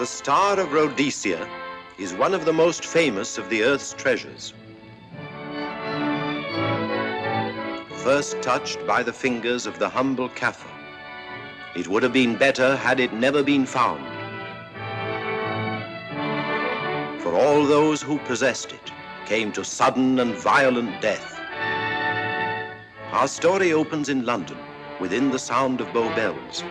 Star of Rhodesia is one of the most famous of the Earth's treasures. First touched by the fingers of the humble Kaffir, it would have been better had it never been found. For all those who possessed it came to sudden and violent death. Our story opens in London, within the sound of Bow Bells.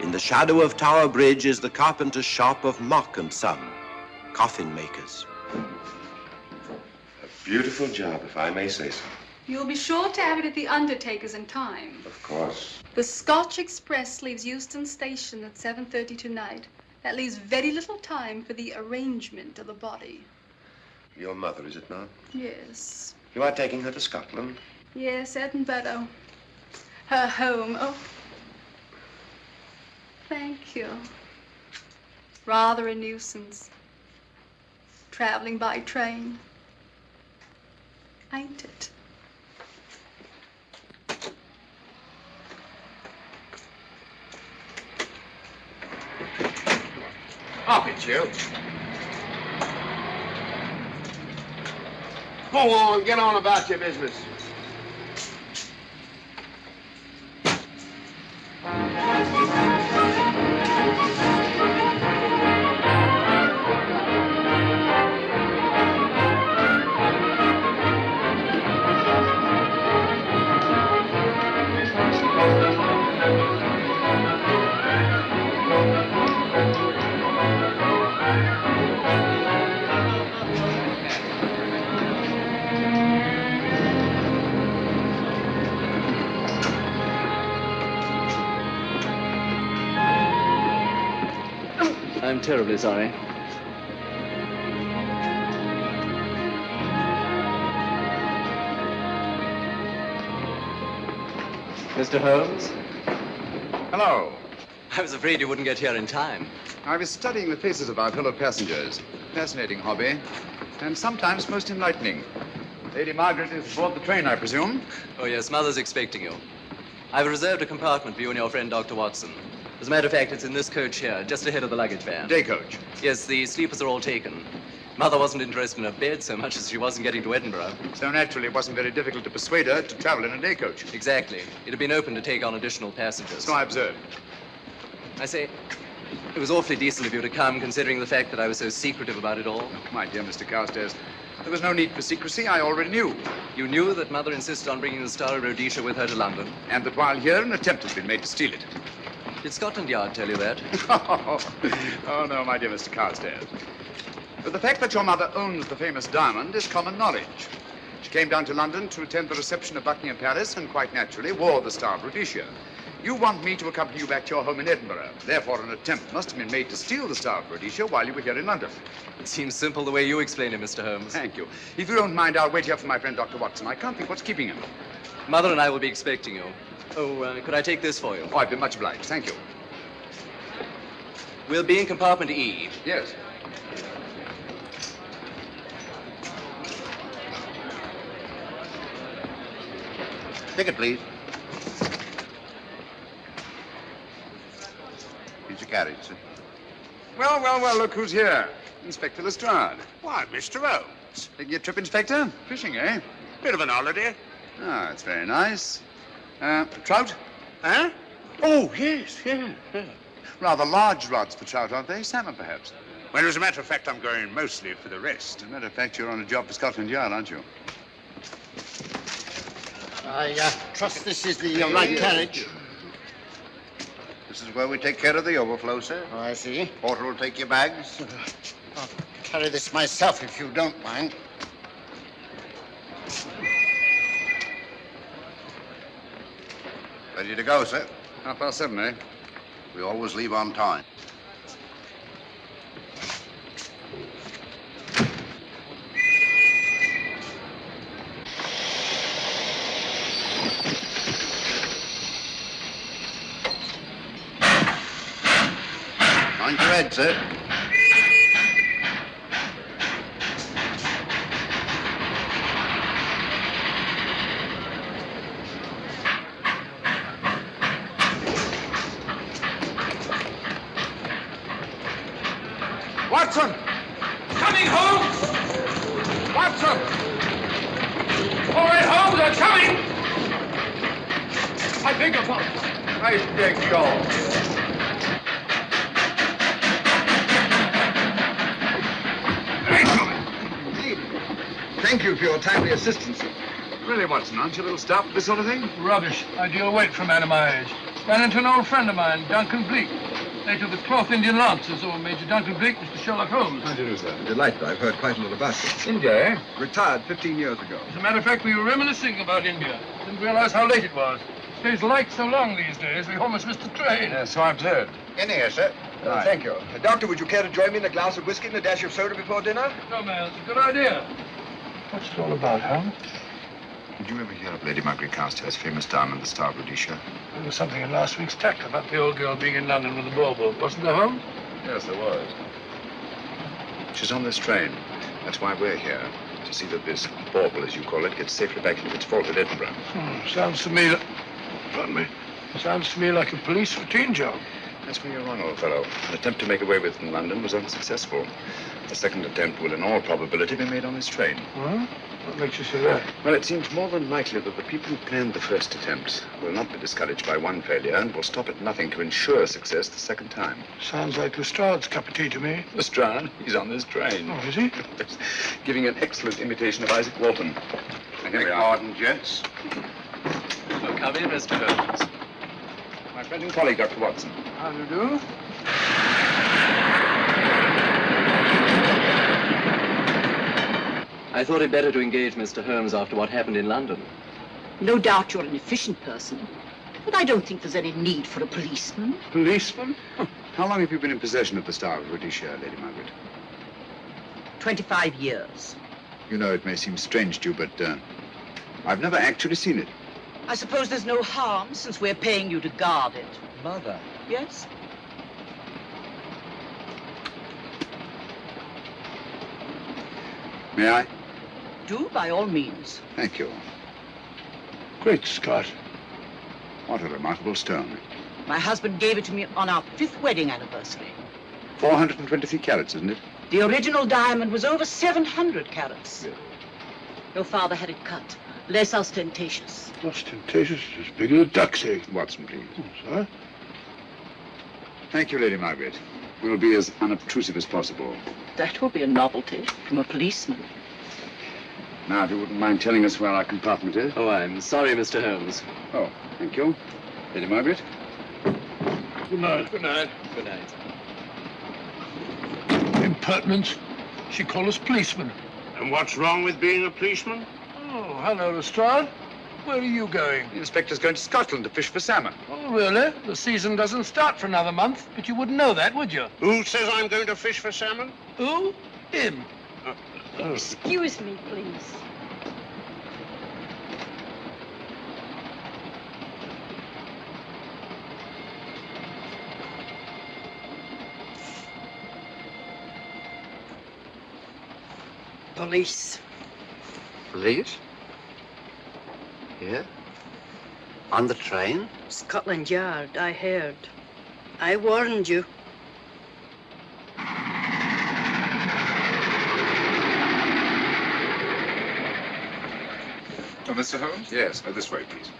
In the shadow of Tower Bridge is the carpenter's shop of Mock and Son, coffin makers. A beautiful job, if I may say so. You'll be sure to have it at the undertaker's in time. Of course. The Scotch Express leaves Euston Station at 7:30 tonight. That leaves very little time for the arrangement of the body. Your mother, is it not? Yes. You are taking her to Scotland? Yes, Edinburgh. Her home. Oh. Thank you. Rather a nuisance. Traveling by train. Ain't it? Up it, you. Go on, get on about your business. I'm terribly sorry. Mr. Holmes? Hello. I was afraid you wouldn't get here in time. I was studying the faces of our fellow passengers. Fascinating hobby, and sometimes most enlightening. Lady Margaret is aboard the train, I presume? Oh, yes, Mother's expecting you. I've reserved a compartment for you and your friend, Dr. Watson. As a matter of fact, it's in this coach here, just ahead of the luggage van. Day coach? Yes, the sleepers are all taken. Mother wasn't interested in a bed so much as she wasn't getting to Edinburgh. So naturally, it wasn't very difficult to persuade her to travel in a day coach. Exactly. It had been open to take on additional passengers. So I observed. I say, it was awfully decent of you to come, considering the fact that I was so secretive about it all. Oh, my dear Mr. Carstairs, there was no need for secrecy. I already knew. You knew that Mother insisted on bringing the Star of Rhodesia with her to London? And that while here, an attempt has been made to steal it. Did Scotland Yard tell you that? Oh, no, my dear Mr. Carstairs. But the fact that your mother owns the famous diamond is common knowledge. She came down to London to attend the reception of Buckingham Palace and quite naturally wore the Star of Rhodesia. You want me to accompany you back to your home in Edinburgh. Therefore, an attempt must have been made to steal the Star of Rhodesia while you were here in London. It seems simple the way you explain it, Mr. Holmes. Thank you. If you don't mind, I'll wait here for my friend, Dr. Watson. I can't think what's keeping him. Mother and I will be expecting you. Oh, could I take this for you? Oh, I'd be much obliged. Thank you. We'll be in compartment E. Yes. Ticket, please. Here's your carriage, sir. Well, well, well, look who's here. Inspector Lestrade. Why, Mr. Holmes. Taking your trip, Inspector? Fishing, eh? Bit of an holiday. Ah, it's very nice. Trout? Huh? Oh, yes, yeah. Rather large rods for trout, aren't they? Salmon, perhaps? Well, as a matter of fact, I'm going mostly for the rest. As a matter of fact, you're on a job for Scotland Yard, aren't you? I trust this is the right carriage. This is where we take care of the overflow, sir. Oh, I see. Porter will take your bags. I'll carry this myself, if you don't mind. Ready to go, sir? 7:30, eh? We always leave on time. Mind your head, sir. Watson! Coming, Holmes! Watson! All right, Holmes, I'm coming! I beg your pardon. I beg your... Thank you for your timely assistance. Really, Watson, aren't you a little stout for this sort of thing? Rubbish. Ideal weight for a man of my age. Ran into an old friend of mine, Duncan Bleak. Later the 12th Indian Lancers, or Major Duncan Bleak, Mr. Sherlock Holmes. How do you do, sir? Delighted. I've heard quite a lot about you. India, eh? Retired 15 years ago. As a matter of fact, we were reminiscing about India. Didn't realize how late it was. Stays light so long these days, we almost missed the train. Yes, so I've heard. In here, sir. Right. Thank you. Doctor, would you care to join me in a glass of whiskey and a dash of soda before dinner? No, man, it's a good idea. What's it all about, Holmes? Did you ever hear of Lady Margaret Carstairs' famous diamond, the Star of Rhodesia? There was something in last week's tack about the old girl being in London with the bauble, wasn't there, Holmes? Yes, there was. She's on this train. That's why we're here. To see that this bauble, as you call it, gets safely back into its vault at Edinburgh. Sounds to me... Pardon me. Sounds to me like a police routine job. That's where you're wrong, old fellow. An attempt to make away with it in London was unsuccessful. The second attempt will, in all probability, be made on this train. Huh? What makes you say that? Well, it seems more than likely that the people who planned the first attempt will not be discouraged by one failure and will stop at nothing to ensure success the second time. Sounds like Lestrade's cup of tea to me. Lestrade, he's on this train. Oh, is he? Giving an excellent imitation of Isaac Walton. Now, here we are. Pardon, gents. Well, come in, Mr. Holmes. My friend and colleague, Dr. Watson. How do you do? I thought it better to engage Mr. Holmes after what happened in London. No doubt you're an efficient person, but I don't think there's any need for a policeman. Policeman? How long have you been in possession of the Star of Rhodesia, Lady Margaret? 25 years. You know, it may seem strange to you, but I've never actually seen it. I suppose there's no harm since we're paying you to guard it. Mother. Yes? May I? Do, by all means. Thank you. Great Scott. What a remarkable stone. My husband gave it to me on our 5th wedding anniversary. 423 carats, isn't it? The original diamond was over 700 carats. Yeah. Your father had it cut, less ostentatious. Ostentatious, as big as a duck's egg. Watson, please. Oh, sir? Thank you, Lady Margaret. We'll be as unobtrusive as possible. That will be a novelty from a policeman. Now, if you wouldn't mind telling us where our compartment is. Oh, I'm sorry, Mr. Holmes. Oh, thank you. Lady Margaret? Good night. Good night. Good night. Impertinence. She called us policemen. And what's wrong with being a policeman? Oh, hello, Lestrade. Where are you going? The inspector's going to Scotland to fish for salmon. Oh, really? The season doesn't start for another month, but you wouldn't know that, would you? Who says I'm going to fish for salmon? Who? Him. Excuse me, please. Police. Police? Here? On the train? Scotland Yard, I heard. I warned you. Oh, Mr. Holmes? Yes, this way, please.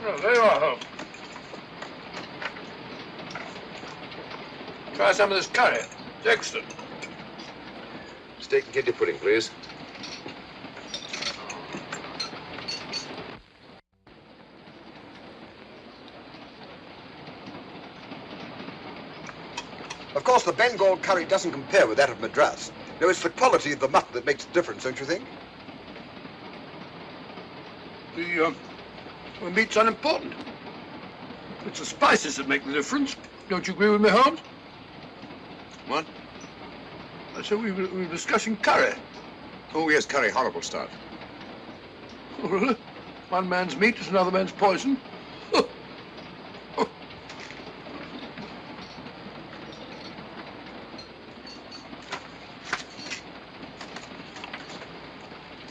Oh, there you are, Holmes. Try some of this curry. It's excellent. Steak and kidney pudding, please. Of course, the Bengal curry doesn't compare with that of Madras. No, it's the quality of the mutton that makes the difference, don't you think? The meat's unimportant. It's the spices that make the difference. Don't you agree with me, Holmes? What? I said we were discussing curry. Oh, yes, curry, horrible stuff. Oh, really? One man's meat is another man's poison.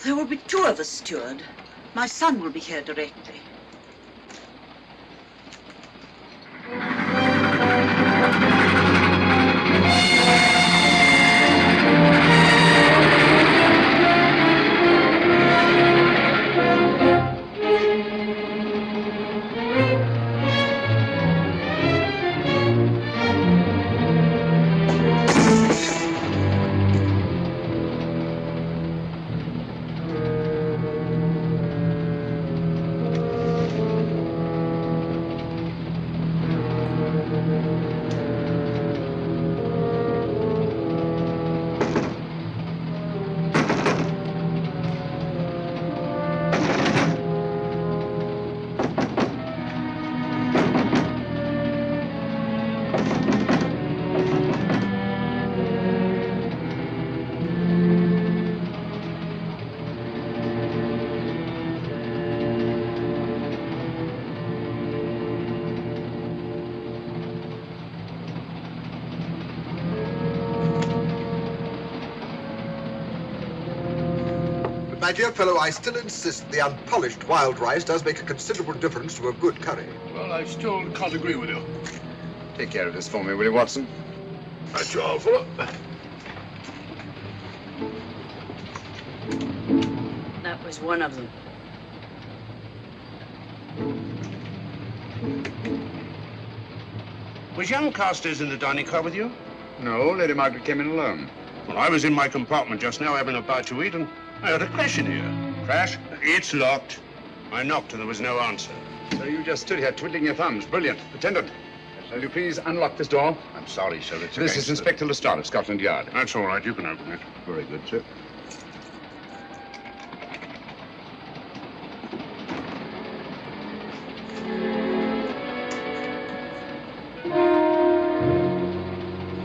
There will be 2 of us, steward. My son will be here directly. my dear fellow, I still insist the unpolished wild rice does make a considerable difference to a good curry. Well, I still can't agree with you. Take care of this for me, will you, Watson? That's your fault. That was one of them. Was young Carstairs in the dining car with you? No, Lady Margaret came in alone. Well, I was in my compartment just now having a bite to eat, and I heard a crash in here. Crash? It's locked. I knocked and there was no answer. So you just stood here twiddling your thumbs. Brilliant. Attendant, will you please unlock this door? I'm sorry, sir. It's This is Inspector Lestrade of Scotland Yard. That's all right. You can open it. Very good, sir.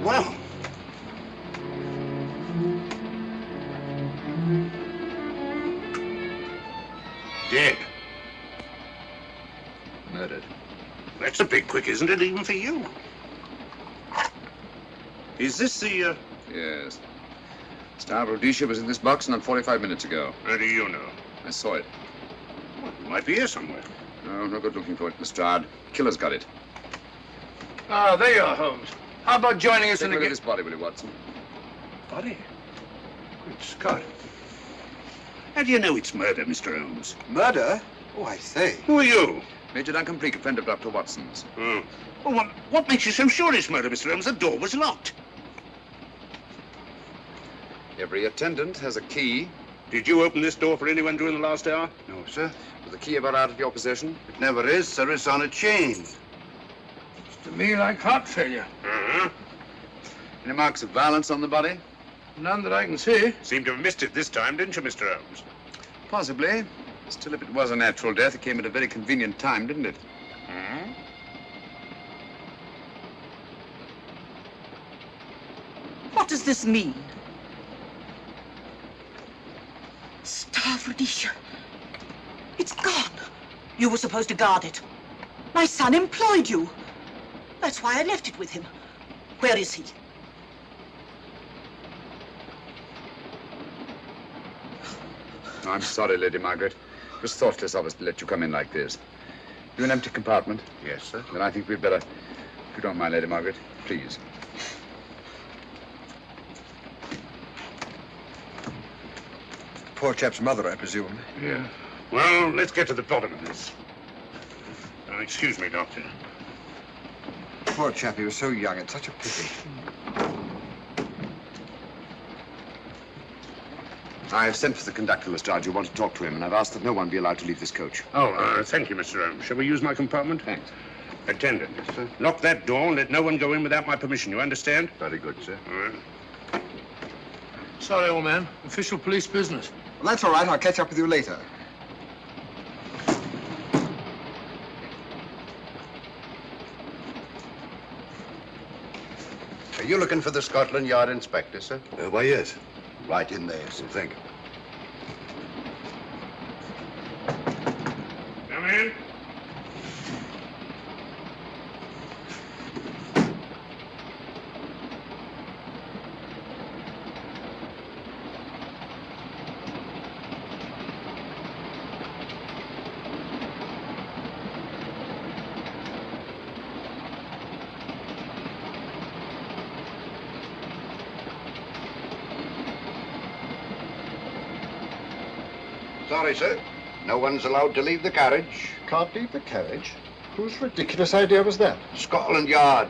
Well, Dead. Murdered. That's a bit quick, isn't it, even for you? Is this the, Yes. Star Rhodesia was in this box not 45 minutes ago. How do you know? I saw it. Well, it might be here somewhere. No good looking for it, Lestrade. Killer's got it. Ah, there you are, Holmes. How about joining us Take in a the... look at this body, will you, Watson? Body? Good Scott. How do you know it's murder, Mr. Holmes? murder? Oh, I say. Who are you? Major Duncan Bleak, a friend of Dr. Watson's. Oh. Well, what makes you so sure it's murder, Mr. Holmes? The door was locked. Every attendant has a key. Did you open this door for anyone during the last hour? No, sir. Was the key ever out of your possession? It never is, sir. It's on a chain. To me, like heart failure. Uh-huh. Any marks of violence on the body? None that I can see. Seemed to have missed it this time, didn't you, Mr. Holmes? Possibly. Still, if it was a natural death, it came at a very convenient time, didn't it? Hmm? What does this mean? Star of Rhodesia. It's gone. You were supposed to guard it. My son employed you. That's why I left it with him. Where is he? I'm sorry, Lady Margaret. It was thoughtless of us to let you come in like this. You an empty compartment? Yes, sir. Then I think we'd better, if you don't mind, Lady Margaret, please. Poor chap's mother, I presume. Yeah. Well, let's get to the bottom of this. Excuse me, Doctor. Poor chap, he was so young. It's such a pity. I've sent for the conductor, Lestrade. You want to talk to him, and I've asked that no one be allowed to leave this coach. Oh, thank you, Mr. Holmes. Shall we use my compartment? Thanks. Attendant. Yes, sir. Lock that door and let no one go in without my permission. You understand? Very good, sir. All right. Sorry, old man. Official police business. Well, that's all right. I'll catch up with you later. Are you looking for the Scotland Yard inspector, sir? Why, yes. Right in there, sir. Thank you. Come in. Sorry, sir. No one's allowed to leave the carriage. Can't leave the carriage? Whose ridiculous idea was that? Scotland Yard.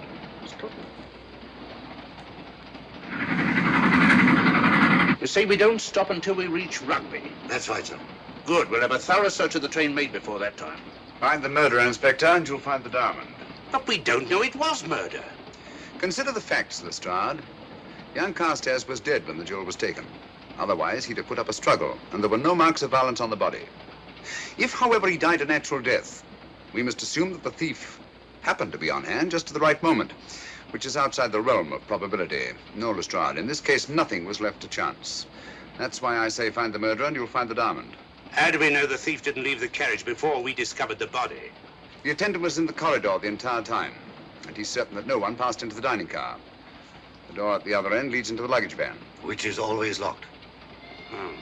You say we don't stop until we reach Rugby. That's right, sir. Good. We'll have a thorough search of the train made before that time. Find the murderer, Inspector, and you'll find the diamond. But we don't know it was murder. Consider the facts, Lestrade. Young Carstairs was dead when the jewel was taken. Otherwise, he'd have put up a struggle, and there were no marks of violence on the body. If, however, he died a natural death, we must assume that the thief happened to be on hand just at the right moment, which is outside the realm of probability. No, Lestrade, in this case, nothing was left to chance. That's why I say find the murderer and you'll find the diamond. How do we know the thief didn't leave the carriage before we discovered the body? The attendant was in the corridor the entire time, and he's certain that no one passed into the dining car. The door at the other end leads into the luggage van. Which is always locked. Oh.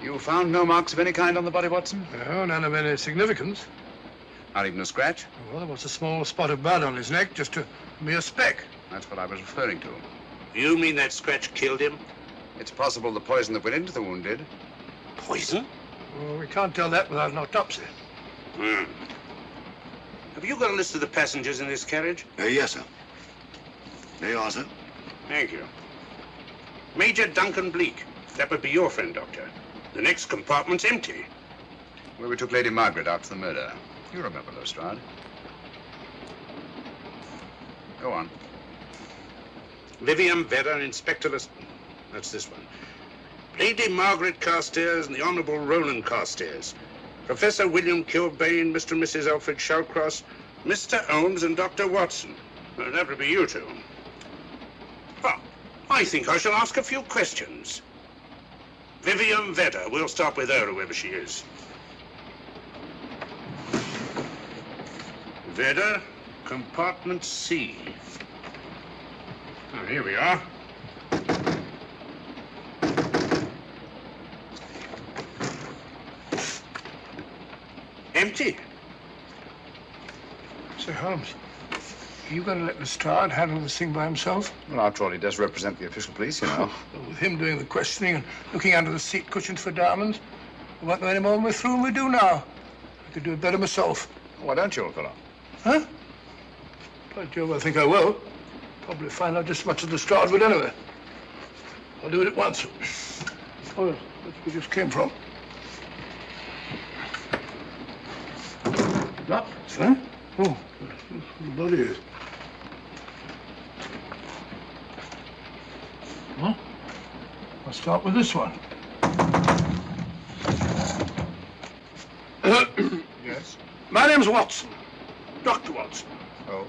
You found no marks of any kind on the body, Watson? No, none of any significance. Not even a scratch? Well, there was a small spot of blood on his neck, just a mere speck. That's what I was referring to. You mean that scratch killed him? It's possible the poison that went into the wound did. Poison? Well, we can't tell that without an autopsy. Have you got a list of the passengers in this carriage? Yes, sir. There you are, sir. Thank you. Major Duncan Bleak. That would be your friend, Doctor. The next compartment's empty. Where we took Lady Margaret out for the murder. You remember, Lestrade. Go on. Vivian Vedder, Inspector That's this one. Lady Margaret Carstairs and the Honourable Roland Carstairs. Professor William Kilbane, Mr. and Mrs. Alfred Shallcross, Mr. Holmes and Dr. Watson. Well, that would be you two. Well, I think I shall ask a few questions. Vivian Vedder, we'll start with her, whoever she is. Vedder, compartment C. Oh, here we are. Empty. Sir Holmes, are you going to let Lestrade handle this thing by himself? Well, after all, he does represent the official police, you know. Well, with him doing the questioning and looking under the seat cushions for diamonds, we won't know any more when we're through than we do now. I could do it better myself. Why don't you, old fellow? Huh? By Jove, I think I will. Probably find out just as much as Lestrade would anyway. I'll do it at once. Oh, that's where we just came from. That, huh? Oh, the body is. Huh? I'll start with this one. Yes? My name's Watson. Dr. Watson. Oh.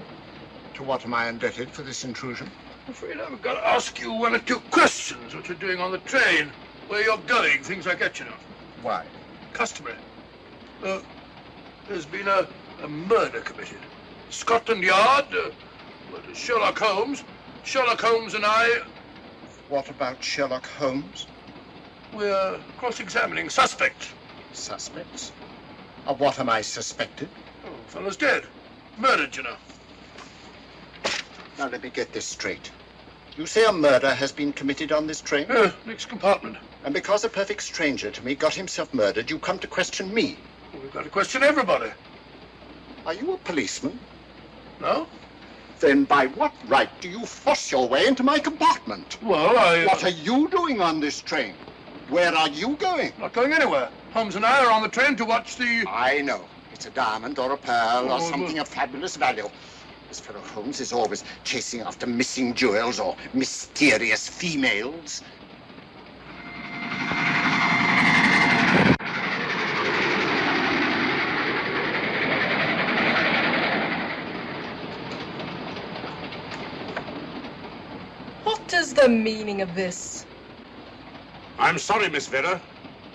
To what am I indebted for this intrusion? I'm afraid I've got to ask you one or two questions. What you're doing on the train, where you're going, things like that, you know. Why? Customary. There's been a murder committed. Scotland Yard, Sherlock Holmes. Sherlock Holmes and I... What about Sherlock Holmes? We're cross-examining suspects. Suspects? Of what am I suspected? Oh, fellow's dead. Murdered, you know. Now, let me get this straight. You say a murder has been committed on this train? Next compartment. And because a perfect stranger to me got himself murdered, you come to question me? Well, we've got to question everybody. Are you a policeman? No? Then by what right do you force your way into my compartment? Well, What are you doing on this train? Where are you going? Not going anywhere. Holmes and I are on the train to watch the... I know. It's a diamond or a pearl or something of fabulous value. This fellow Holmes is always chasing after missing jewels or mysterious females. What is the meaning of this? I'm sorry, Miss Vedder,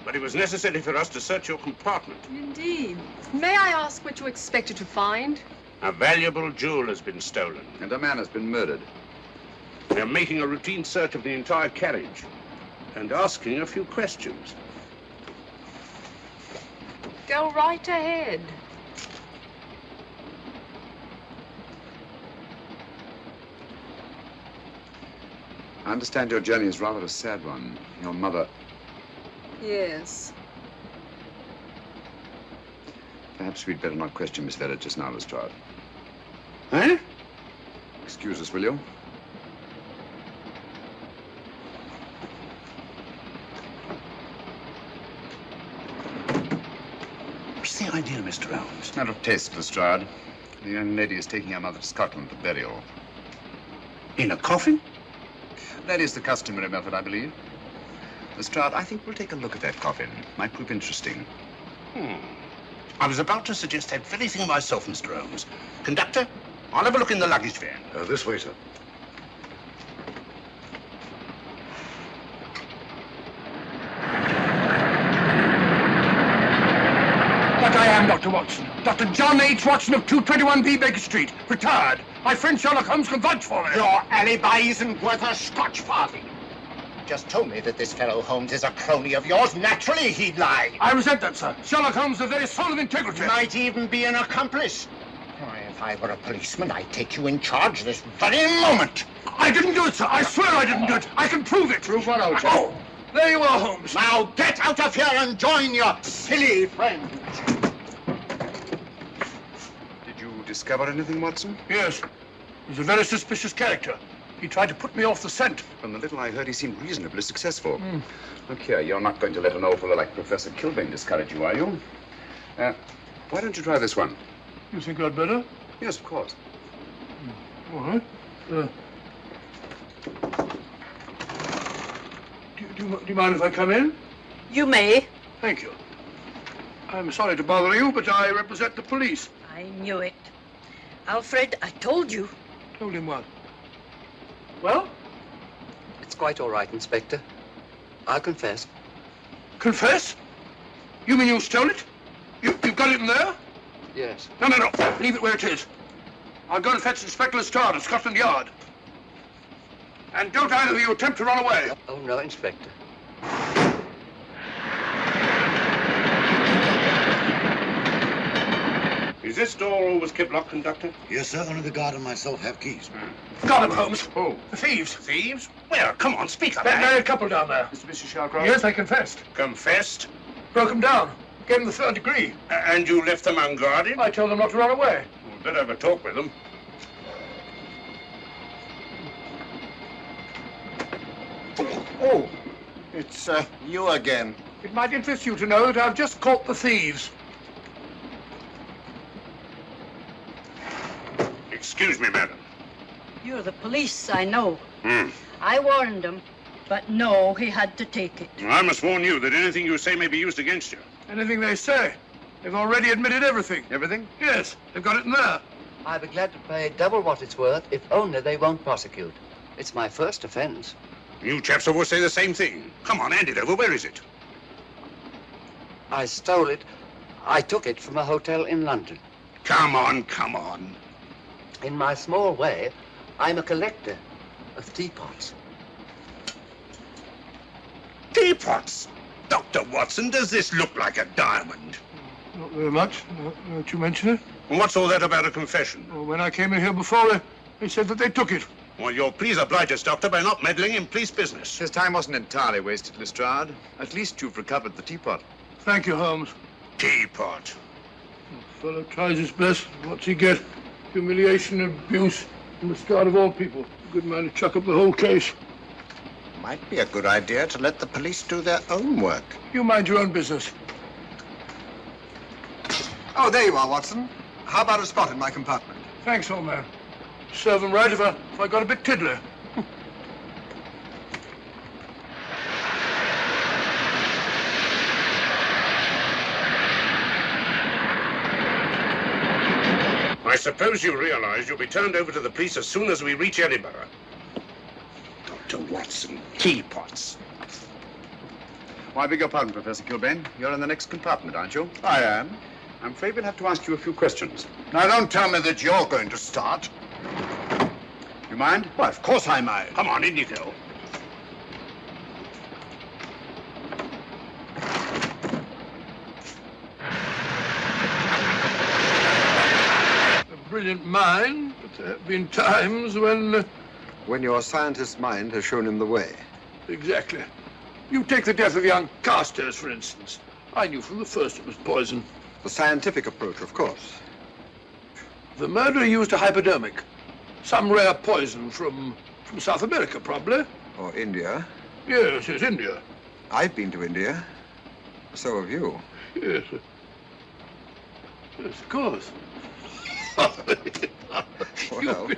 but it was necessary for us to search your compartment. Indeed. May I ask what you expected to find? A valuable jewel has been stolen. And a man has been murdered. We're making a routine search of the entire carriage and asking a few questions. Go right ahead. I understand your journey is rather a sad one. Your mother... Yes. Perhaps we'd better not question Miss Vedder just now, Lestrade. Eh? Excuse us, will you? What's the idea, Mr. Holmes? Matter of taste, Lestrade. The young lady is taking her mother to Scotland for burial. In a coffin? That is the customary method, I believe. Lestrade, I think we'll take a look at that coffin. Might prove interesting. I was about to suggest that very thing myself, Mr. Holmes. Conductor, I'll have a look in the luggage van. This way, sir. But I am Dr. Watson. Dr. John H. Watson of 221B Baker Street. Retired. My friend Sherlock Holmes can vouch for me. Your alibi isn't worth a Scotch farthing. Just told me that this fellow Holmes is a crony of yours. Naturally, he'd lie. I resent that, sir. Sherlock Holmes is a very soul of integrity. Might even be an accomplice. Why, if I were a policeman, I'd take you in charge this very moment. I didn't do it, sir. I swear I didn't do it. I can prove it. Prove what, old chap? Oh, there you are, Holmes. Now get out of here and join your silly friends. Did you discover anything, Watson? Yes. He's a very suspicious character. He tried to put me off the scent. From the little I heard, he seemed reasonably successful. Look here, you're not going to let an old fellow like Professor Kilbane discourage you, are you? Why don't you try this one? You think I'd better? Yes, of course. All right. Do you mind if I come in? You may. Thank you. I'm sorry to bother you, but I represent the police. I knew it. Alfred, I told you. Told him what? Well? It's quite all right, Inspector. I'll confess. Confess? You mean you stole it? You've got it in there? Yes. No. Leave it where it is. I'll go and fetch Inspector Lestrade at Scotland Yard. And don't either of you attempt to run away. Oh, no, Inspector. Is this door always kept locked, Conductor? Yes, sir. Only the guard and myself have keys. Got him, Holmes. Oh. The thieves. Thieves? Well, come on, speak up. That married couple down there. Mr. Shallcross? Yes, I confessed. Confessed? Broke them down. Gave them the third degree. And you left them unguarded? I told them not to run away. We'd better have a talk with them. Oh, it's you again. It might interest you to know that I've just caught the thieves. Excuse me, madam. You're the police, I know. Hmm. I warned him, but no, he had to take it. I must warn you that anything you say may be used against you. Anything they say. They've already admitted everything. Everything? Yes, they've got it in there. I'd be glad to pay double what it's worth if only they won't prosecute. It's my first offense. You chaps always say the same thing. Come on, hand it over. Where is it? I stole it. I took it from a hotel in London. Come on. In my small way, I'm a collector of teapots. Teapots? Dr. Watson, does this look like a diamond? Not very much, now that you mention it. And what's all that about a confession? Well, when I came in here before, they said that they took it. Well, you'll please oblige us, Doctor, by not meddling in police business. His time wasn't entirely wasted, Lestrade. At least you've recovered the teapot. Thank you, Holmes. Teapot. The fellow tries his best. What's he get? Humiliation and abuse from the start of all people. A good man to chuck up the whole case. Might be a good idea to let the police do their own work. You mind your own business. Oh, there you are, Watson. How about a spot in my compartment? Thanks, old man. Serve 'em right if I got a bit tiddler. I suppose you realize you'll be turned over to the police as soon as we reach Edinburgh. Dr. Watson, teapots. Well, I beg your pardon, Professor Kilbane. You're in the next compartment, aren't you? I am. I'm afraid we'll have to ask you a few questions. Now, don't tell me that you're going to start. You mind? Why, of course I mind. Come on, in you go. A brilliant mind, but there have been times when... When your scientist's mind has shown him the way. Exactly. You take the death of young Carstairs, for instance. I knew from the first it was poison. The scientific approach, of course. The murderer used a hypodermic. Some rare poison from South America, probably. Or India. Yes, India. I've been to India. So have you. Yes. Yes, of course. Well,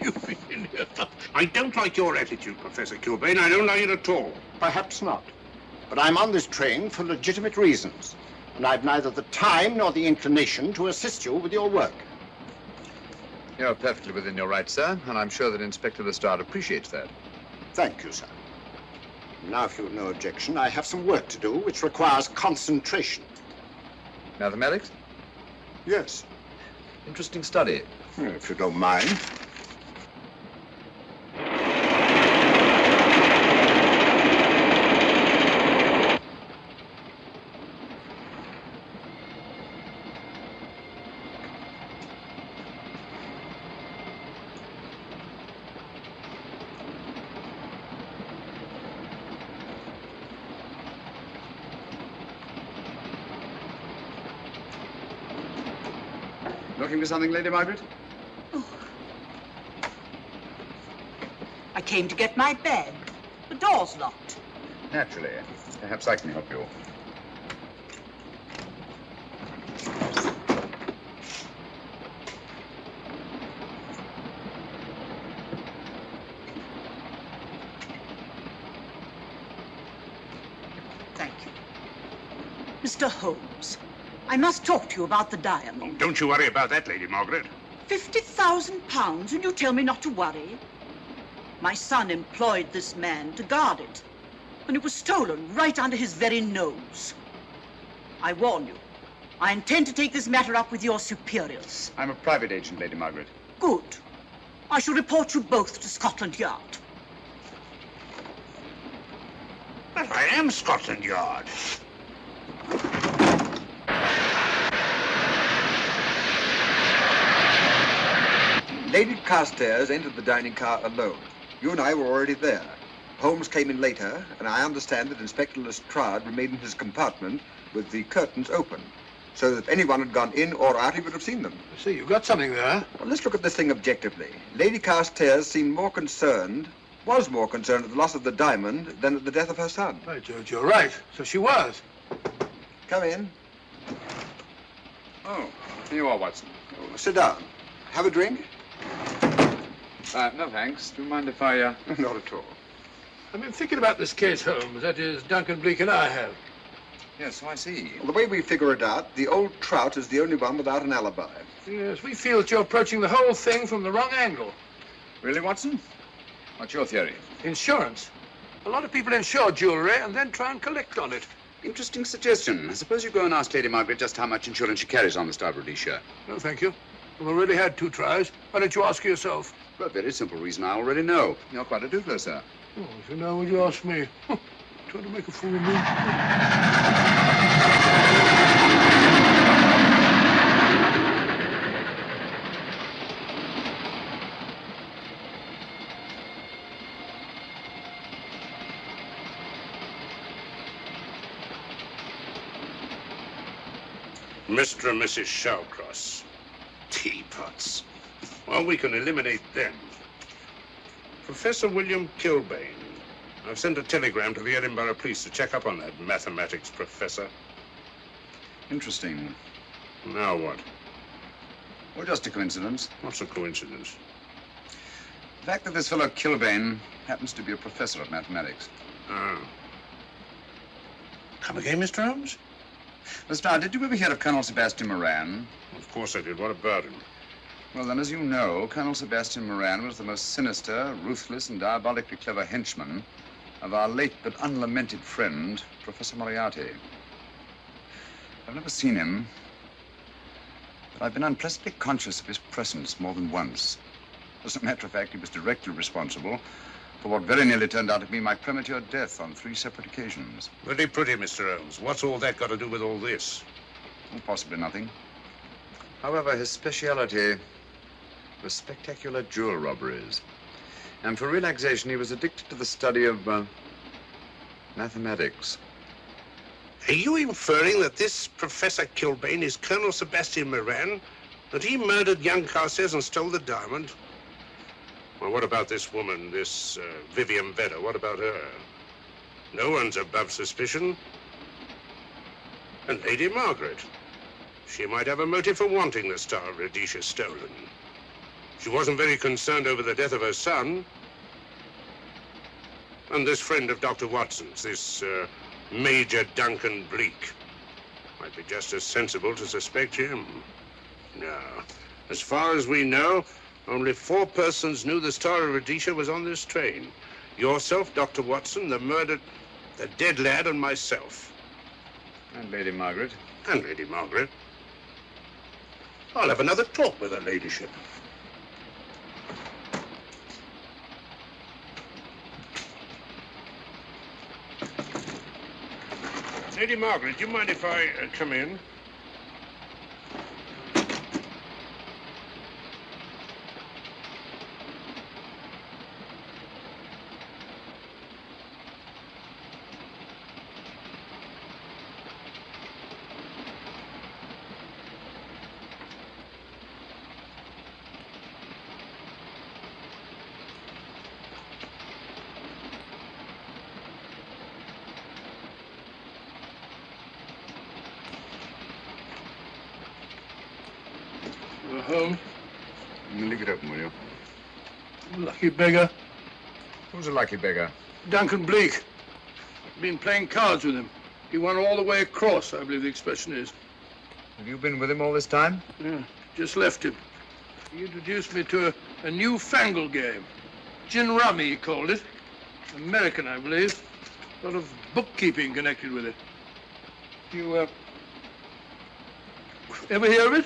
You've been in here. I don't like your attitude, Professor Kilbane. I don't like it at all. Perhaps not. But I'm on this train for legitimate reasons. And I've neither the time nor the inclination to assist you with your work. You're perfectly within your rights, sir, and I'm sure that Inspector Lestrade appreciates that. Thank you, sir. Now, if you've no objection, I have some work to do which requires concentration. Mathematics? Yes. Interesting study. If you don't mind. Looking for something, Lady Margaret? I came to get my bag. The door's locked. Naturally. Perhaps I can help you. Thank you. Mr. Holmes, I must talk to you about the diamond. Oh, don't you worry about that, Lady Margaret. £50,000 and you tell me not to worry? My son employed this man to guard it, and it was stolen right under his very nose. I warn you, I intend to take this matter up with your superiors. I'm a private agent, Lady Margaret. Good. I shall report you both to Scotland Yard. Well, I am Scotland Yard. Lady Carstairs entered the dining car alone. You and I were already there. Holmes came in later, and I understand that Inspector Lestrade remained in his compartment with the curtains open, so that if anyone had gone in or out, he would have seen them. I see, you've got something there. Well, let's look at this thing objectively. Lady Carstairs seemed was more concerned at the loss of the diamond than at the death of her son. Right, George, you're right. So she was. Come in. Oh, here you are, Watson. Oh, sit down. Have a drink? No, thanks. Do you mind if I, Not at all. I've been thinking about this case, Holmes. That is, Duncan Bleak and I have. Yes, so I see. Well, the way we figure it out, the old trout is the only one without an alibi. Yes, we feel that you're approaching the whole thing from the wrong angle. Really, Watson? What's your theory? Insurance. A lot of people insure jewelry and then try and collect on it. Interesting suggestion. I suppose you go and ask Lady Margaret just how much insurance she carries on the Star Rhodesia. No, thank you. We've already had 2 tries. Why don't you ask her yourself? For a very simple reason I already know. You're quite a doodler, sir. Oh, if you know, would you ask me? Trying to make a fool of me. Mr. and Mrs. Shallcross. Teapots. Well, we can eliminate them. Professor William Kilbane. I've sent a telegram to the Edinburgh police to check up on that mathematics professor. Interesting. Now what? Well, just a coincidence. What's a coincidence? The fact that this fellow Kilbane happens to be a professor of mathematics. Ah. Come again, Mr. Holmes? Lestrade, did you ever hear of Colonel Sebastian Moran? Of course I did. What about him? Well, then, as you know, Colonel Sebastian Moran was the most sinister, ruthless, and diabolically clever henchman of our late but unlamented friend, Professor Moriarty. I've never seen him, but I've been unpleasantly conscious of his presence more than once. As a matter of fact, he was directly responsible for what very nearly turned out to be my premature death on 3 separate occasions. Pretty pretty, Mr. Holmes. What's all that got to do with all this? Well, possibly nothing. However, his speciality was spectacular jewel robberies. And for relaxation, he was addicted to the study of mathematics. Are you inferring that this Professor Kilbane is Colonel Sebastian Moran? That he murdered young Carstairs and stole the diamond? Well, what about this woman, this Vivian Vedder? What about her? No one's above suspicion. And Lady Margaret. She might have a motive for wanting the Star of Rhodesia stolen. She wasn't very concerned over the death of her son. And this friend of Dr. Watson's, this Major Duncan Bleak, might be just as sensible to suspect him. No. As far as we know, only 4 persons knew the Star of Rhodesia was on this train. Yourself, Dr. Watson, the dead lad, and myself. And Lady Margaret. And Lady Margaret. I'll have another talk with her ladyship. Lady Margaret, do you mind if I come in? Holmes. Leave it open, will you? Lucky beggar. Who's a lucky beggar? Duncan Bleak. Been playing cards with him. He won all the way across, I believe the expression is. Have you been with him all this time? Yeah, just left him. He introduced me to a newfangled game. Gin rummy, he called it. American, I believe. A lot of bookkeeping connected with it. You, ever hear of it?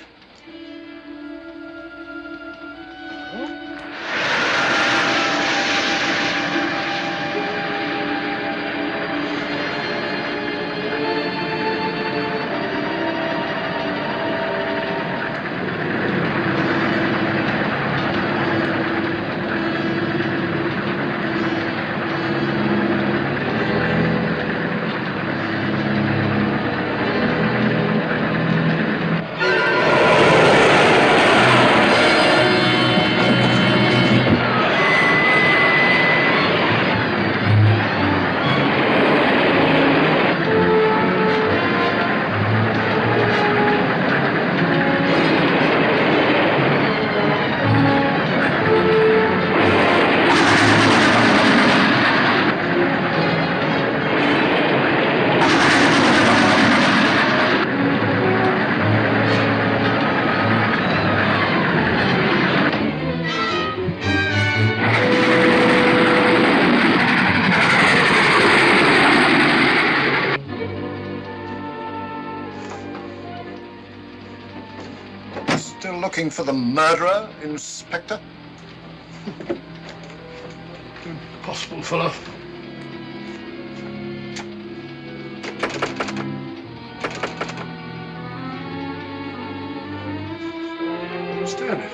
Still looking for the murderer, Inspector? Impossible, fellow. I understand it.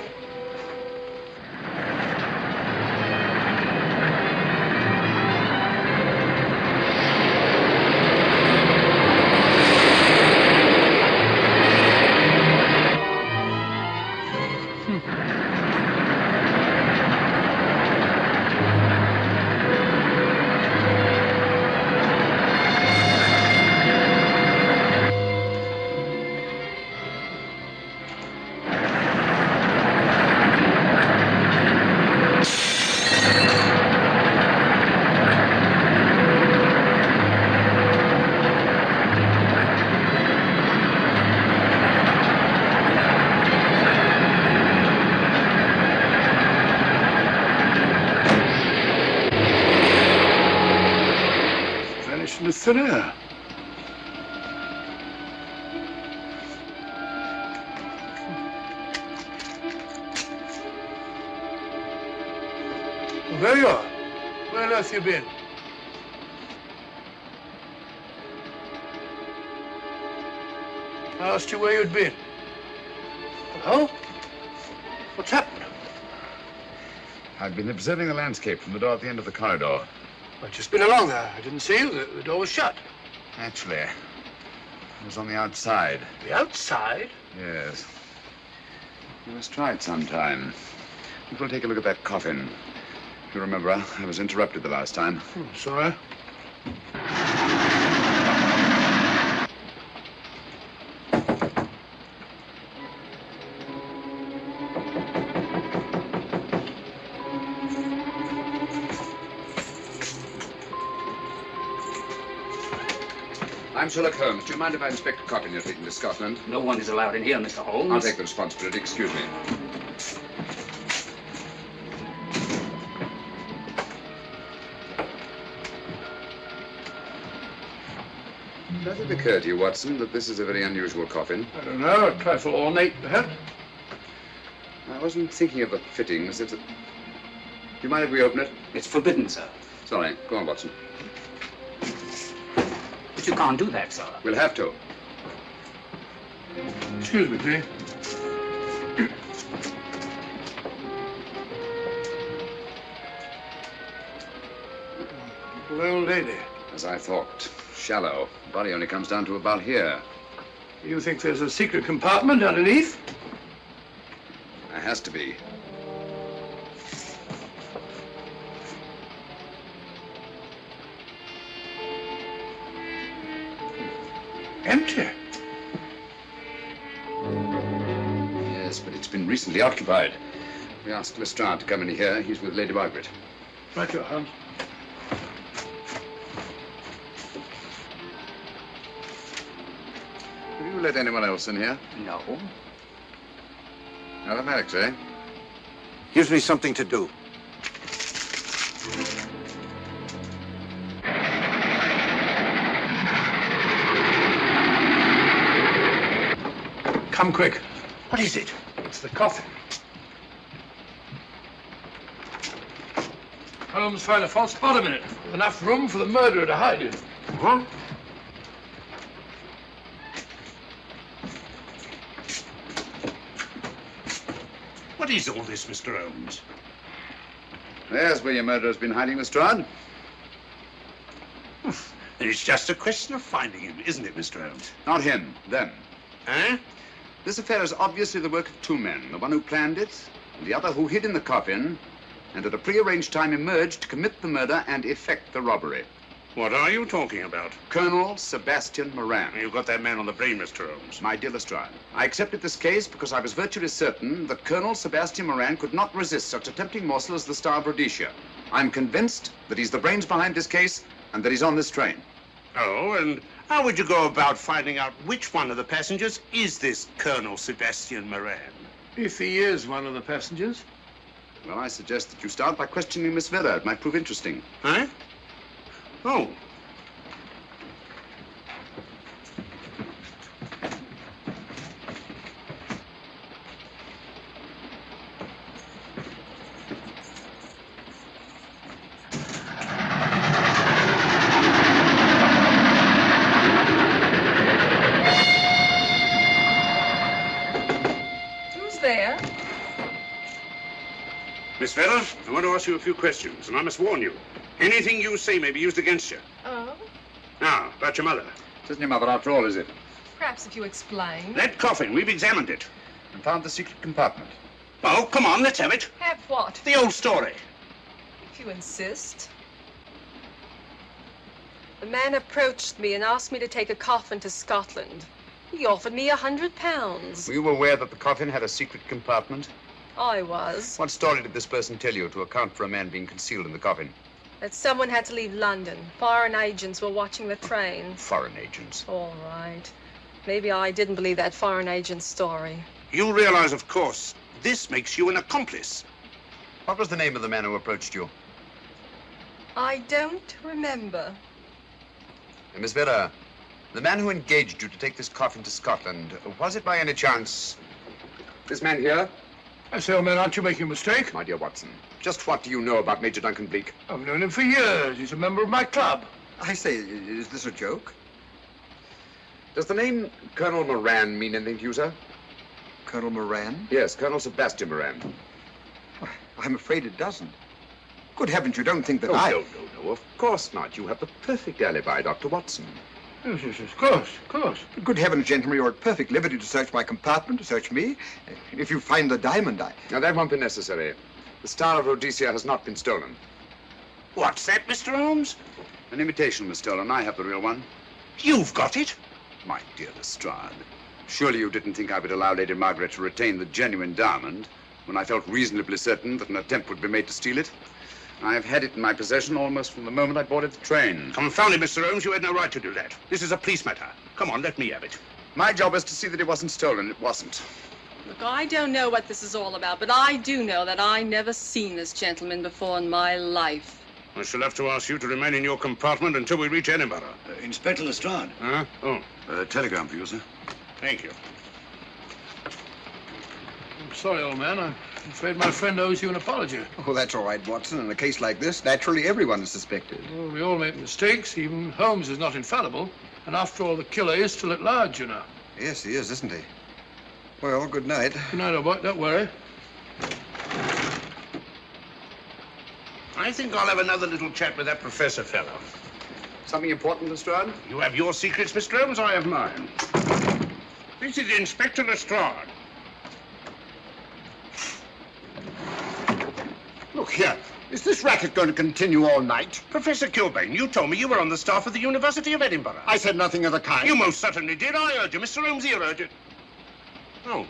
Vanished into thin air. Well, there you are. Where on earth you been? I asked you where you'd been. Hello? What's happened? I've been observing the landscape from the door at the end of the corridor. I've just been along there. I didn't see you. The door was shut. Actually, I was on the outside. The outside? Yes. You must try it sometime. We'll take a look at that coffin. If you remember, I was interrupted the last time. Sorry. I'm Sherlock Holmes. Do you mind if I inspect a coffin you're taking to Scotland? No one is allowed in here, Mr. Holmes. I'll take the responsibility. Excuse me. Does it occur to you, Watson, that this is a very unusual coffin? I don't know. A trifle ornate, perhaps. I wasn't thinking of the fittings. Do you mind if we open it? It's forbidden, sir. Sorry. Go on, Watson. But you can't do that, sir. We'll have to. Excuse me, please. Little old lady. As I thought. Shallow. Body only comes down to about here. You think there's a secret compartment underneath? There has to be. Empty. Yes, but it's It's been recently occupied. We asked Lestrade to come in here. He's with Lady Margaret. Right, your Holmes. Have you let anyone else in here? No. Automatics, eh? Gives me something to do. Come quick. What is it? It's the coffin. Holmes, find a false bottom in it. Enough room for the murderer to hide in. Huh? What is all this, Mr. Holmes? There's where your murderer's been hiding, Lestrade. It's just a question of finding him, isn't it, Mr. Holmes? Not him, them. Eh? This affair is obviously the work of two men, the one who planned it, and the other who hid in the coffin, and at a prearranged time emerged to commit the murder and effect the robbery. What are you talking about? Colonel Sebastian Moran. You got that man on the brain, Mr. Holmes. My dear Lestrade, I accepted this case because I was virtually certain that Colonel Sebastian Moran could not resist such a tempting morsel as the Star of Rhodesia. I'm convinced that he's the brains behind this case and that he's on this train. Oh, and how would you go about finding out which one of the passengers is this Colonel Sebastian Moran? If he is one of the passengers. Well, I suggest that you start by questioning Miss Vera. It might prove interesting. Huh? Oh. Who's there? Miss Vera, I want to ask you a few questions, and I must warn you. Anything you say may be used against you. Oh? Now, about your mother. It isn't your mother after all, is it? Perhaps if you explain. That coffin, we've examined it. And found the secret compartment. Oh, come on, let's have it. Have what? The old story. If you insist. The man approached me and asked me to take a coffin to Scotland. He offered me £100. Were you aware that the coffin had a secret compartment? I was. What story did this person tell you to account for a man being concealed in the coffin? That someone had to leave London. Foreign agents were watching the train. Foreign agents. All right. Maybe I didn't believe that foreign agent story. You realize, of course, this makes you an accomplice. What was the name of the man who approached you? I don't remember. Miss Vera, the man who engaged you to take this coffin to Scotland, was it by any chance this man here? I say, old man, aren't you making a mistake? My dear Watson, just what do you know about Major Duncan Bleak? I've known him for years. He's a member of my club. I say, is this a joke? Does the name Colonel Moran mean anything to you, sir? Colonel Moran? Yes, Colonel Sebastian Moran. I'm afraid it doesn't. Good heavens, you don't think that No, of course not. You have the perfect alibi, Dr. Watson. Yes, of course. Good heavens, gentlemen, you're at perfect liberty to search my compartment, to search me. If you find the diamond, Now, that won't be necessary. The Star of Rhodesia has not been stolen. What's that, Mr. Holmes? An imitation was stolen. I have the real one. You've got it? My dear Lestrade, surely you didn't think I would allow Lady Margaret to retain the genuine diamond when I felt reasonably certain that an attempt would be made to steal it? I have had it in my possession almost from the moment I boarded the train. Confound it, Mr. Holmes, you had no right to do that. This is a police matter. Come on, let me have it. My job is to see that it wasn't stolen. It wasn't. Look, I don't know what this is all about, but I do know that I never seen this gentleman before in my life. I shall have to ask you to remain in your compartment until we reach Edinburgh. Inspector Lestrade. Huh? Oh. Telegram for you, sir. Thank you. I'm sorry, old man. I'm afraid my friend owes you an apology. Oh, that's all right, Watson. In a case like this, naturally everyone is suspected. Well, we all make mistakes. Even Holmes is not infallible. And after all, the killer is still at large, you know. Yes, he is, isn't he? Well, good night. Good night, old boy. Don't worry. I think I'll have another little chat with that professor fellow. Something important, Lestrade? You have your secrets, Mr. Holmes, I have mine. This is Inspector Lestrade. Look here. Is this racket going to continue all night? Professor Kilbane, you told me you were on the staff of the University of Edinburgh. I said nothing of the kind. You most certainly did. I urge you. Mr. Holmes here urged you. Oh,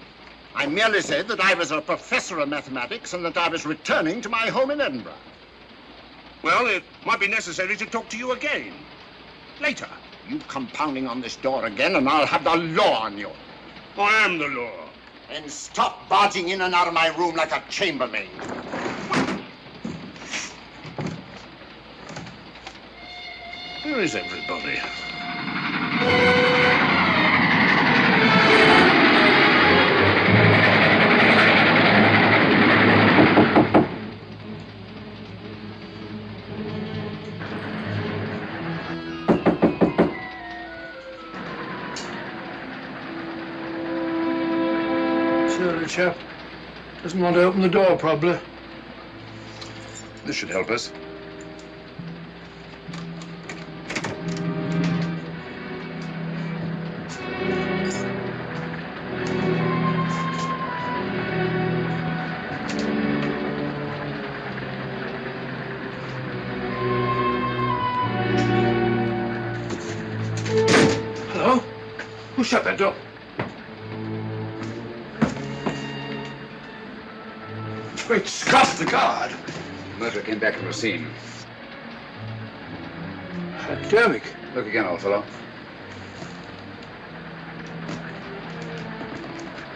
I merely said that I was a professor of mathematics and that I was returning to my home in Edinburgh. Well, it might be necessary to talk to you again. Later. You come pounding on this door again and I'll have the law on you. I am the law. And stop barging in and out of my room like a chambermaid. Where is everybody? So the chap doesn't want to open the door, probably. This should help us. Hello? Who shut that door? Great Scott, the guard! The murderer came back from the scene. Academic. Look again, old fellow.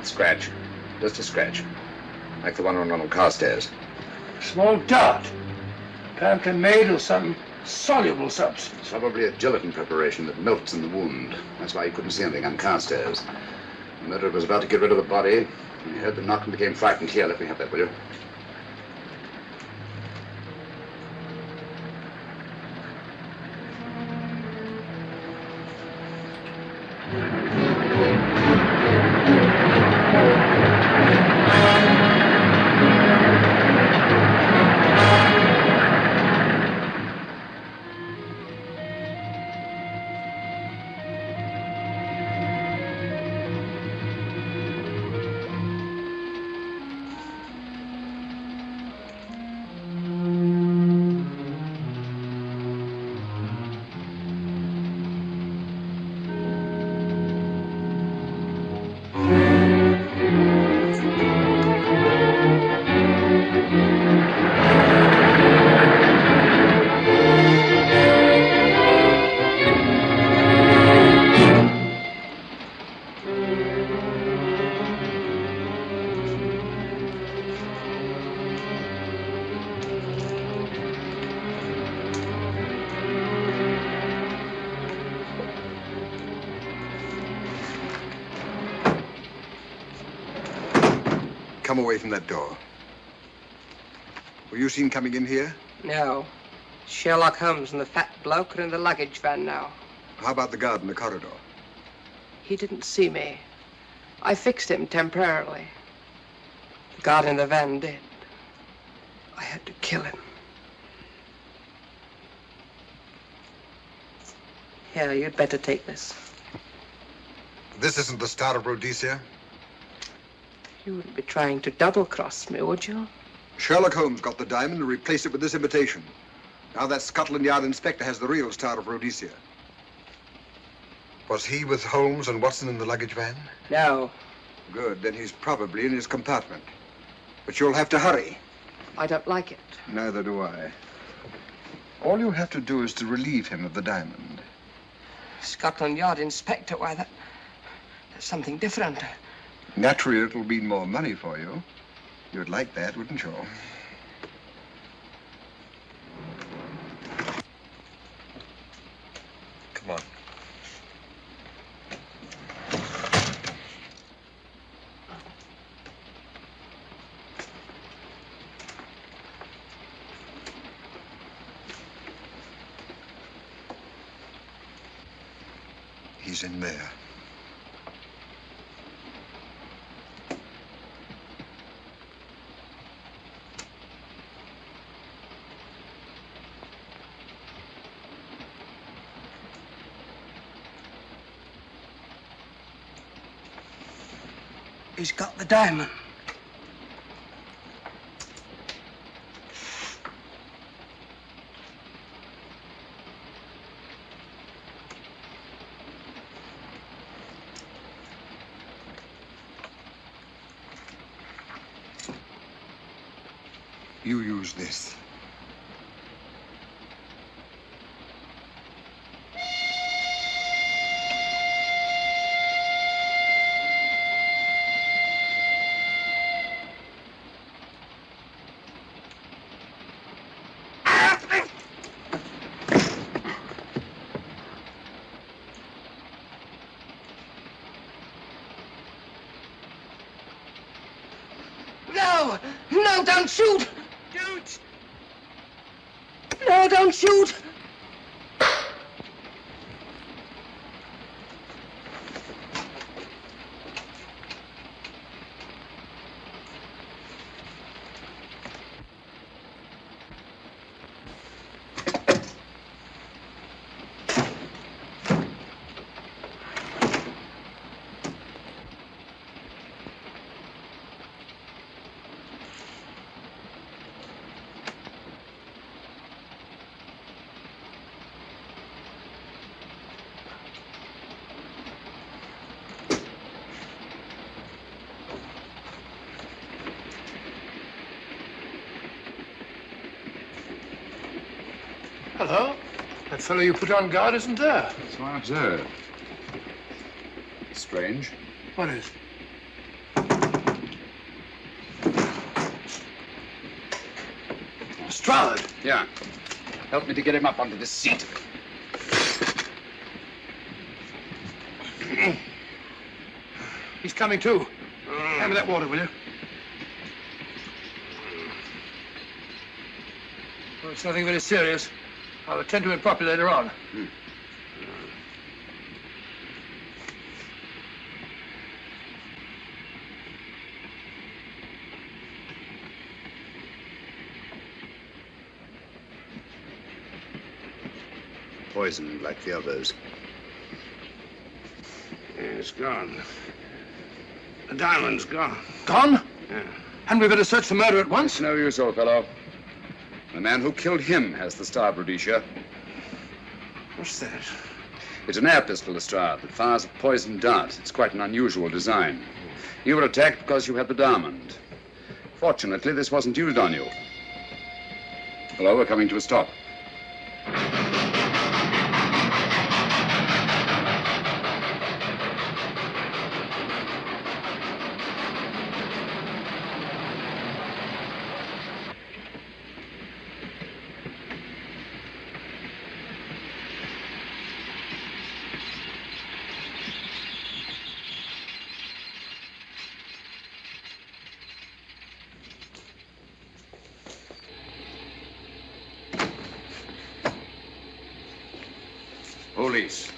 Scratch. Just a scratch. Like the one on Ronald Carstairs. Small dot. Apparently made of some soluble substance. Probably a gelatin preparation that melts in the wound. That's why you couldn't see anything on Carstairs. The murderer was about to get rid of the body. He heard the knock and became frightened. Here, let me have that, will you? Come away from that door. Were you seen coming in here? No. Sherlock Holmes and the fat bloke are in the luggage van now. How about the guard in the corridor? He didn't see me. I fixed him temporarily. The guard in the van did. I had to kill him. Here, you'd better take this. This isn't the Star of Rhodesia? You wouldn't be trying to double-cross me, would you? Sherlock Holmes got the diamond and replaced it with this imitation. Now that Scotland Yard inspector has the real Star of Rhodesia. Was he with Holmes and Watson in the luggage van? No. Good, then he's probably in his compartment. But you'll have to hurry. I don't like it. Neither do I. All you have to do is to relieve him of the diamond. Scotland Yard inspector, why, that's something different. Naturally, it'll mean more money for you. You'd like that, wouldn't you? Come on. He's in there. He's got the diamond. You use this. No! No, don't shoot! Don't! No, don't shoot! Hello? That fellow you put on guard isn't there. So I observe. Strange. What is? Lestrade! Yeah. Help me to get him up onto this seat. He's coming too. Hand me that water, will you? Well, it's nothing very serious. I'll attend to it properly later on. Poisoned like the others. Yeah, it's gone. The diamond's gone. Gone? Yeah. Hadn't we better search the murder at once? It's no use, old fellow. The man who killed him has the star, Rhodesia. What's that? It's an air pistol, Lestrade, that fires a poisoned dart. It's quite an unusual design. You were attacked because you had the diamond. Fortunately, this wasn't used on you. Hello, we're coming to a stop. Police.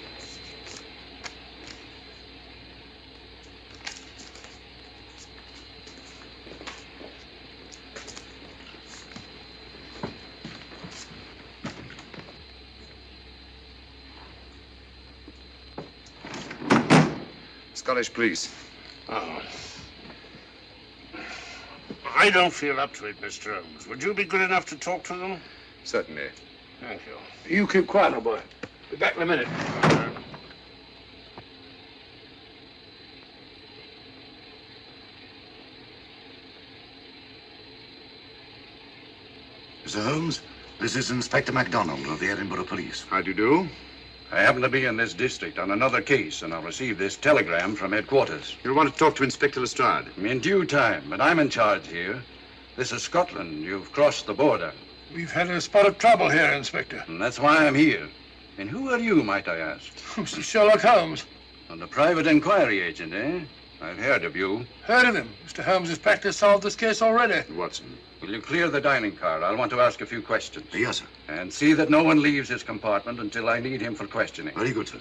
Scottish police. Oh. I don't feel up to it, Mr. Holmes. Would you be good enough to talk to them? Certainly. Thank you. You keep quiet, old boy. Be back in a minute. Mr. Holmes, this is Inspector MacDonald of the Edinburgh Police. How do you do? I happen to be in this district on another case, and I'll receive this telegram from headquarters. You want to talk to Inspector Lestrade? In due time, but I'm in charge here. This is Scotland. You've crossed the border. We've had a spot of trouble here, Inspector. And that's why I'm here. And who are you, might I ask? Mr. Sherlock Holmes. And a private inquiry agent, eh? I've heard of you. Heard of him. Mr. Holmes has practically solved this case already. Watson. Will you clear the dining car? I'll want to ask a few questions. Yes, sir. And see that no one leaves his compartment until I need him for questioning. Very good, sir.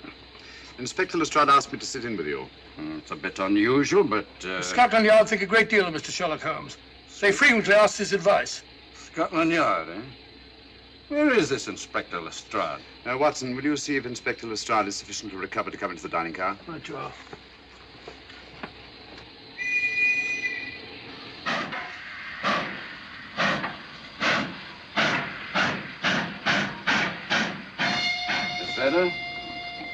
Inspector Lestrade asked me to sit in with you. It's a bit unusual, but... Scotland Yard think a great deal of Mr. Sherlock Holmes. They frequently ask his advice. Scotland Yard, eh? Where is this Inspector Lestrade? Now, Watson, will you see if Inspector Lestrade is sufficiently recovered to come into the dining car? Right, you are. Miss Vedder,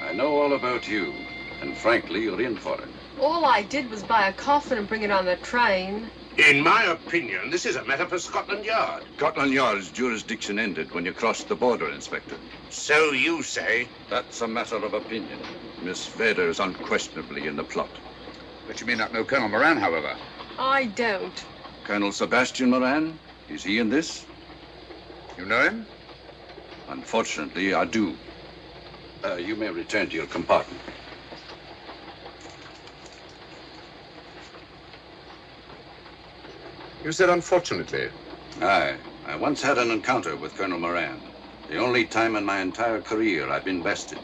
I know all about you, and frankly, you're in for it. All I did was buy a coffin and bring it on the train. In my opinion, this is a matter for Scotland Yard. Scotland Yard's jurisdiction ended when you crossed the border, Inspector. So you say? That's a matter of opinion. Miss Vader is unquestionably in the plot. But you may not know Colonel Moran, however. I don't. Colonel Sebastian Moran? Is he in this? You know him? Unfortunately, I do. You may return to your compartment. You said unfortunately. Aye. I once had an encounter with Colonel Moran. The only time in my entire career I've been bested.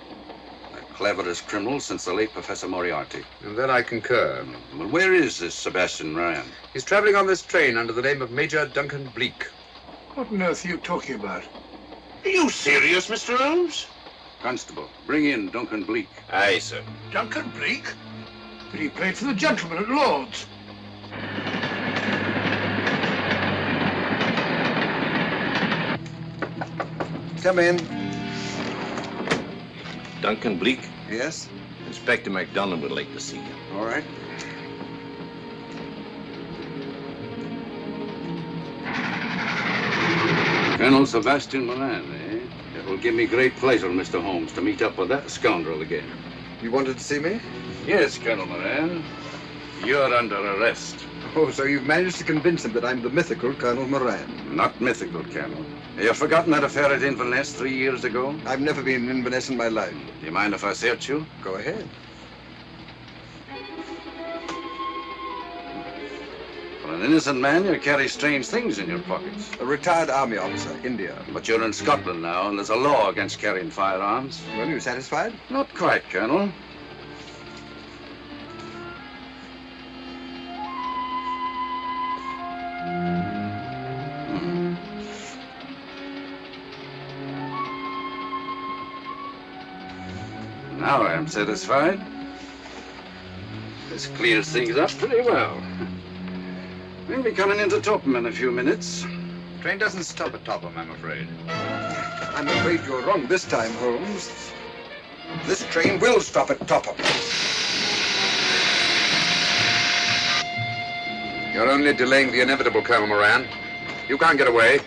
The cleverest criminal since the late Professor Moriarty. And then I concur. Well, where is this Sebastian Moran? He's traveling on this train under the name of Major Duncan Bleak. What on earth are you talking about? Are you serious, Mr. Holmes? Constable, bring in Duncan Bleak. Aye, sir. Duncan Bleak? But he played for the gentleman at Lord's. Come in. Duncan Bleak? Yes? Inspector MacDonald would like to see you. All right. Colonel Sebastian Moran, eh? It will give me great pleasure, Mr. Holmes, to meet up with that scoundrel again. You wanted to see me? Yes, Colonel Moran. You're under arrest. Oh, so you've managed to convince him that I'm the mythical Colonel Moran. Not mythical, Colonel. You've forgotten that affair at Inverness 3 years ago? I've never been in Inverness in my life. Do you mind if I search you? Go ahead. For an innocent man, you carry strange things in your pockets. A retired army officer, India. But you're in Scotland now, and there's a law against carrying firearms. Well, you satisfied? Not quite, Colonel. Now I am satisfied. This clears things up pretty well. We'll be coming into Topham in a few minutes. Train doesn't stop at Topham, I'm afraid. I'm afraid you're wrong this time, Holmes. This train will stop at Topham. You're only delaying the inevitable, Colonel Moran. You can't get away.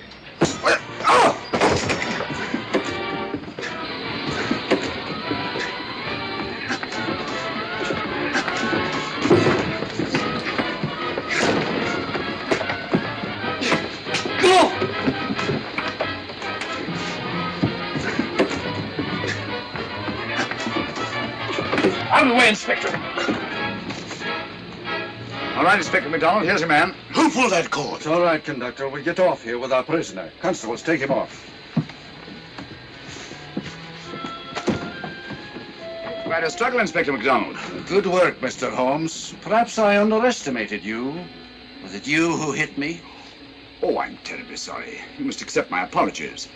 Out of the way, Inspector. All right, Inspector MacDonald, here's your man. Who pulled that cord? It's all right, conductor. We'll get off here with our prisoner. Constables, take him off. Quite a struggle, Inspector MacDonald. Good work, Mr. Holmes. Perhaps I underestimated you. Was it you who hit me? Oh, I'm terribly sorry. You must accept my apologies.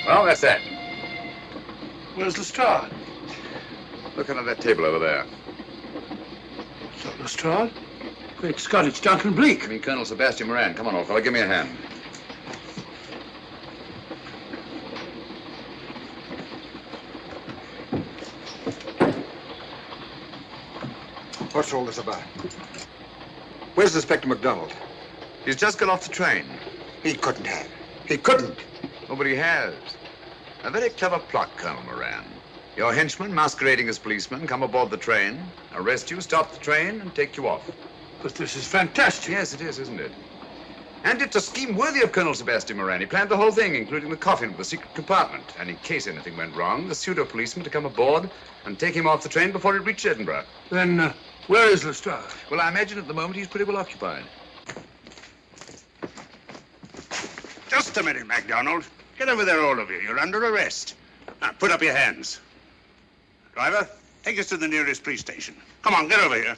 Well, that's that. Where's Lestrade? Look under that table over there. It's not Lestrade. Great Scott, it's Duncan Bleak. I mean, Colonel Sebastian Moran. Come on, old fellow, give me a hand. What's all this about? Where's Inspector MacDonald? He's just got off the train. He couldn't have. He couldn't. Nobody has. A very clever plot, Colonel Moran. Your henchmen, masquerading as policemen, come aboard the train, arrest you, stop the train, and take you off. But this is fantastic. Yes, it is, isn't it? And it's a scheme worthy of Colonel Sebastian Moran. He planned the whole thing, including the coffin with the secret compartment. And in case anything went wrong, the pseudo-policeman to come aboard and take him off the train before it reached Edinburgh. Then, where is Lestrade? Well, I imagine at the moment he's pretty well occupied. Just a minute, MacDonald. Get over there, all of you. You're under arrest. Now, put up your hands. Driver, take us to the nearest police station. Come on, get over here.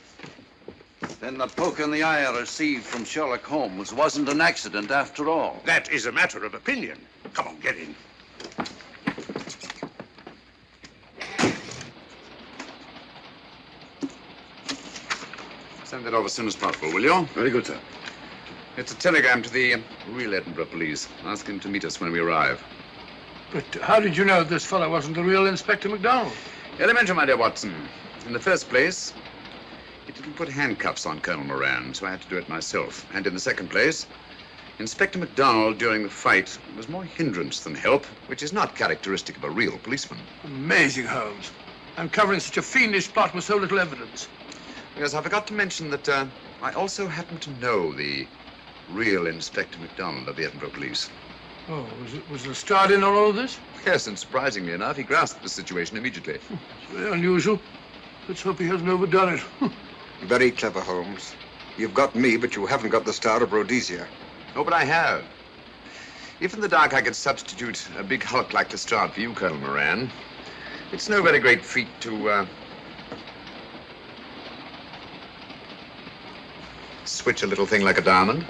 Then the poke in the eye I received from Sherlock Holmes wasn't an accident after all. That is a matter of opinion. Come on, get in. Send that over as soon as possible, will you? Very good, sir. It's a telegram to the real Edinburgh police. Ask him to meet us when we arrive. But how did you know this fellow wasn't the real Inspector MacDonald? Elementary, my dear Watson. In the first place, he didn't put handcuffs on Colonel Moran, so I had to do it myself. And in the second place, Inspector MacDonald during the fight was more hindrance than help, which is not characteristic of a real policeman. Amazing, Holmes. Uncovering such a fiendish plot with so little evidence. Yes, I forgot to mention that I also happen to know the real Inspector MacDonald of the Edinburgh Police. Oh, was Lestrade in on all of this? Yes, and surprisingly enough, he grasped the situation immediately. It's very unusual. Let's hope he hasn't overdone it. Very clever, Holmes. You've got me, but you haven't got the Star of Rhodesia. Oh, but I have. If in the dark I could substitute a big hulk like Lestrade for you, Colonel Moran, it's no very great feat to, switch a little thing like a diamond.